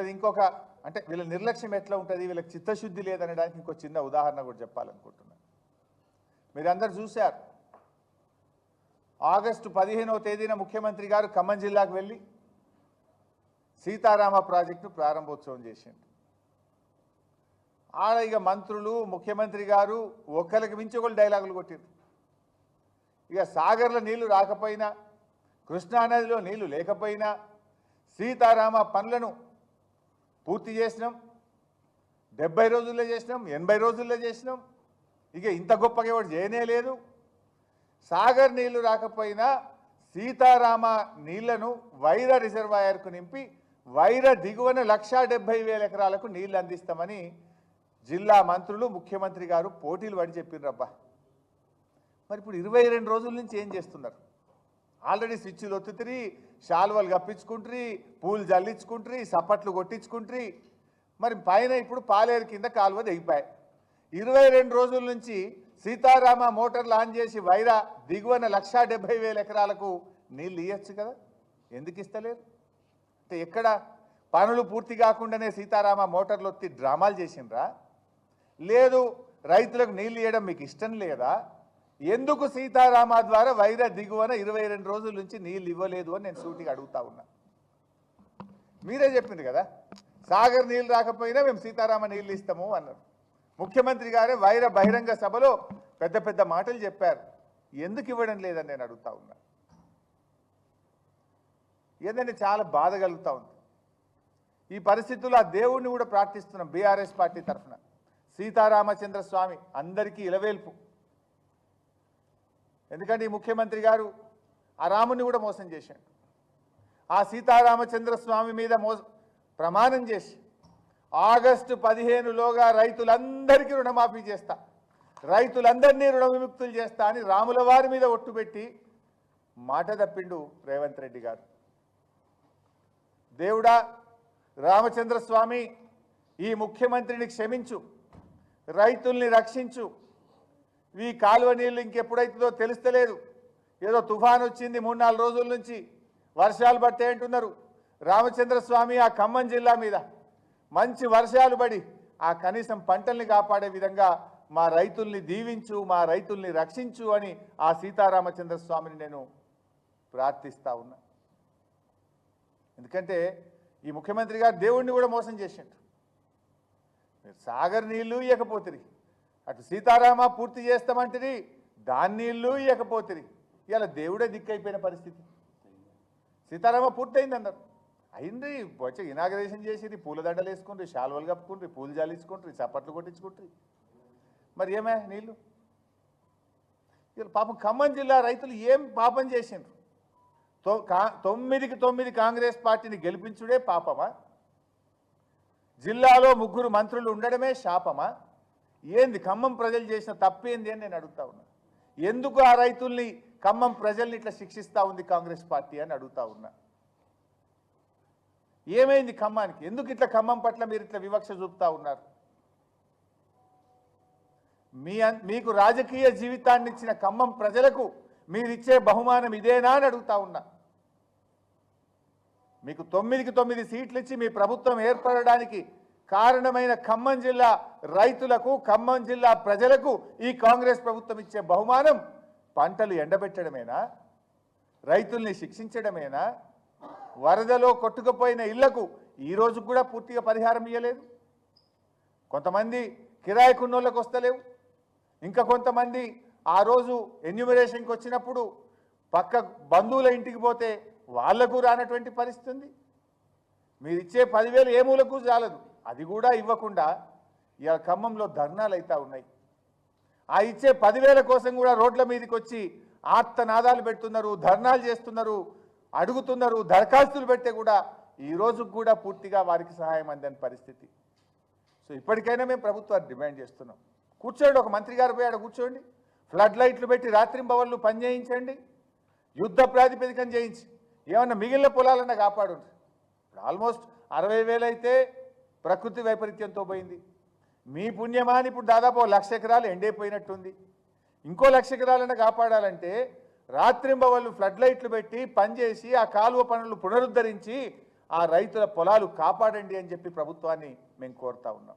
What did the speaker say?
వీళ్ళది ఇంకొక అంటే వీళ్ళ నిర్లక్ష్యం ఎట్లా ఉంటుంది, వీళ్ళకి చిత్తశుద్ధి లేదనడానికి ఇంకో చిన్న ఉదాహరణ కూడా చెప్పాలనుకుంటున్నాను. మీరందరూ చూశారు, ఆగస్టు 15వ తేదీన ముఖ్యమంత్రి గారు ఖమ్మం జిల్లాకు వెళ్ళి సీతారామ ప్రాజెక్టు ప్రారంభోత్సవం చేసిండు. ఆడ ఇక మంత్రులు ముఖ్యమంత్రి గారు ఒకరికి మించి ఒకళ్ళు డైలాగులు కొట్టిండ్రు. ఇక సాగర్లో నీళ్లు రాకపోయినా, కృష్ణానదిలో నీళ్లు లేకపోయినా సీతారామ పనులను పూర్తి చేసినాం, 70 రోజుల్లో చేసినాం, 80 రోజుల్లో చేసినాం, ఇక ఇంత గొప్పగా ఎవరు చేయనే లేదు. సాగర్ నీళ్లు రాకపోయినా సీతారామ నీళ్లను వైరా రిజర్వాయర్కు నింపి వైరా దిగువన 1,70,000 ఎకరాలకు నీళ్లు అందిస్తామని జిల్లా మంత్రులు ముఖ్యమంత్రి గారు పోటీలు పడి చెప్పిండ్రబ్బా. మరి ఇప్పుడు 22 రోజుల నుంచి ఏం చేస్తున్నారు? ఆల్రెడీ స్విచ్లు ఒత్తుతిరి, శాల్వలు కప్పించుకుంటారు, పూలు జల్లించుకుంటారు, సప్పట్లు కొట్టించుకుంటారు. మరి పైన ఇప్పుడు పాలేరు కింద కాలువ దిగిపోయాయి. 22 రోజుల నుంచి సీతారామ మోటార్లు ఆన్ చేసి వైరా దిగువన 1,70,000 ఎకరాలకు నీళ్ళు ఇవ్వచ్చు కదా, ఎందుకు ఇస్తలేరు? అంటే ఎక్కడ పనులు పూర్తి కాకుండానే సీతారామ మోటార్లు ఒత్తి డ్రామాలు చేసిండ్రా? లేదు రైతులకు నీళ్ళు ఇవ్వడం మీకు ఇష్టం లేదా? ఎందుకు సీతారామ ద్వారా వైరా దిగువన 22 రోజుల నుంచి నీళ్ళు ఇవ్వలేదు అని నేను సూటిగా అడుగుతా ఉన్నా. మీరే చెప్పింది కదా, సాగర్ నీళ్ళు రాకపోయినా మేము సీతారామ నీళ్ళు ఇస్తాము అన్నారు. ముఖ్యమంత్రి గారే వైరా బహిరంగ సభలో పెద్ద పెద్ద మాటలు చెప్పారు. ఎందుకు ఇవ్వడం లేదని నేను అడుగుతా ఉన్నా. ఏదంటే చాలా బాధ కలుగుతూ ఉంది. ఈ పరిస్థితుల్లో ఆ దేవుణ్ణి కూడా ప్రార్థిస్తున్నాం బీఆర్ఎస్ పార్టీ తరఫున. సీతారామచంద్ర స్వామి అందరికీ ఇలవేల్పు. ఎందుకంటే ఈ ముఖ్యమంత్రి గారు ఆ రాముని కూడా మోసం చేశాడు. ఆ సీతారామచంద్ర స్వామి మీద ప్రమాణం చేసి ఆగస్టు 15లోగా రైతులందరికీ రుణమాఫీ చేస్తా, రైతులందరినీ రుణ విముక్తులు చేస్తా అని రాముల వారి మీద ఒట్టుపెట్టి మాట తప్పిండు రేవంత్ రెడ్డి గారు. దేవుడా రామచంద్ర స్వామి, ఈ ముఖ్యమంత్రిని క్షమించు, రైతుల్ని రక్షించు. ఈ కాలువ నీళ్ళు ఇంకెప్పుడైతుందో తెలుస్తలేదు. ఏదో తుఫాన్ వచ్చింది 3-4 రోజుల నుంచి, వర్షాలు పడతాయి అంటున్నారు. రామచంద్ర స్వామి ఆ ఖమ్మం జిల్లా మీద మంచి వర్షాలు పడి ఆ కనీసం పంటల్ని కాపాడే విధంగా మా రైతుల్ని దీవించు, మా రైతుల్ని రక్షించు అని ఆ సీతారామచంద్ర స్వామిని నేను ప్రార్థిస్తా ఉన్నా. ఎందుకంటే ఈ ముఖ్యమంత్రి గారు దేవుణ్ణి కూడా మోసం చేసిండు. మీరు సాగర్ నీళ్లు ఇవ్వకపోతిరి, అటు సీతారామ పూర్తి చేస్తామంటిరి, దాని నీళ్లు ఇవ్వకపోతిరి. ఇలా దేవుడే దిక్కైపోయిన పరిస్థితి. సీతారామ పూర్తయింది అన్నారు, అయింది. వచ్చి ఇనాగరేషన్ చేసిరి, పూలదండలు వేసుకుంటారు, శాల్వలు కప్పుకుంటారు, పూలు జాలించుకుంటారు, చప్పట్లు కొట్టించుకుంటారు. మరి ఏమే నీళ్ళు? ఇలా పాపం ఖమ్మం జిల్లా రైతులు ఏం పాపం చేసిండ్రు? 9కి 9 కాంగ్రెస్ పార్టీని గెలిపించుడే పాపమా? జిల్లాలో 3 మంత్రులు ఉండడమే శాపమా? ఏంది ఖమ్మం ప్రజలు చేసిన తప్పేంది అని నేను అడుగుతా ఉన్నా. ఎందుకు ఆ రైతుల్ని ఖమ్మం ప్రజల్ని ఇట్లా శిక్షిస్తూ ఉంది కాంగ్రెస్ పార్టీ అని అడుగుతా ఉన్నా. ఏమైంది ఖమ్మానికి? ఎందుకు ఇట్లా ఖమ్మం పట్ల మీరు ఇట్లా వివక్ష చూపుతా ఉన్నారు? మీకు రాజకీయ జీవితాన్ని ఇచ్చిన ఖమ్మం ప్రజలకు మీరిచ్చే బహుమానం ఇదేనా అని అడుగుతా ఉన్నా. మీకు 9కి 9 సీట్లు ఇచ్చి మీ ప్రభుత్వం ఏర్పడడానికి కారణమైన ఖమ్మం జిల్లా రైతులకు, ఖమ్మం జిల్లా ప్రజలకు ఈ కాంగ్రెస్ ప్రభుత్వం ఇచ్చే బహుమానం పంటలు ఎండబెట్టడమేనా? రైతుల్ని శిక్షించడమేనా? వరదలో కొట్టుకుపోయిన ఇళ్లకు ఈరోజు కూడా పూర్తిగా పరిహారం ఇవ్వలేదు. కొంతమంది కిరాయికున్నోళ్ళకు వస్తలేవు, ఇంకా కొంతమంది ఆ రోజు ఎన్యూమరేషన్కి వచ్చినప్పుడు పక్క బంధువుల ఇంటికి పోతే వాళ్లకు రానటువంటి పరిస్థితి ఉంది. మీరు ఇచ్చే 10,000 ఏ మూలకు చాలదు, అది కూడా ఇవ్వకుండా ఇవాళ ఖమ్మంలో ధర్నాలు అవుతా ఉన్నాయి. ఆ ఇచ్చే 10,000 కోసం కూడా రోడ్ల మీదకి వచ్చి ఆర్తనాదాలు పెడుతున్నారు, ధర్నాలు చేస్తున్నారు, అడుగుతున్నారు, దరఖాస్తులు పెడితే కూడా ఈ రోజు కూడా పూర్తిగా వారికి సహాయం అందని పరిస్థితి. సో ఇప్పటికైనా మేము ప్రభుత్వాన్ని డిమాండ్ చేస్తున్నాం. కూర్చోండి, ఒక మంత్రి గారు పోయి ఆడ కూర్చోండి, ఫ్లడ్ లైట్లు పెట్టి రాత్రింబవళ్ళు పని చేయించండి, యుద్ధ ప్రాతిపదికన చేయించి ఏమన్నా మిగిలిన పొలాలన్నా కాపాడు. ఇప్పుడు ఆల్మోస్ట్ 60,000 అయితే ప్రకృతి వైపరీత్యంతో పోయింది. మీ పుణ్యమాని ఇప్పుడు దాదాపు 1,00,000 ఎకరాలు ఎండైపోయినట్టుంది. ఇంకో 1,00,000 ఎకరాలన్నా కాపాడాలంటే రాత్రింబవళ్ళు ఫ్లడ్ లైట్లు పెట్టి పనిచేసి ఆ కాలువ పనులు పునరుద్ధరించి ఆ రైతుల పొలాలు కాపాడండి అని చెప్పి ప్రభుత్వాన్ని మేము కోరుతా ఉన్నాం.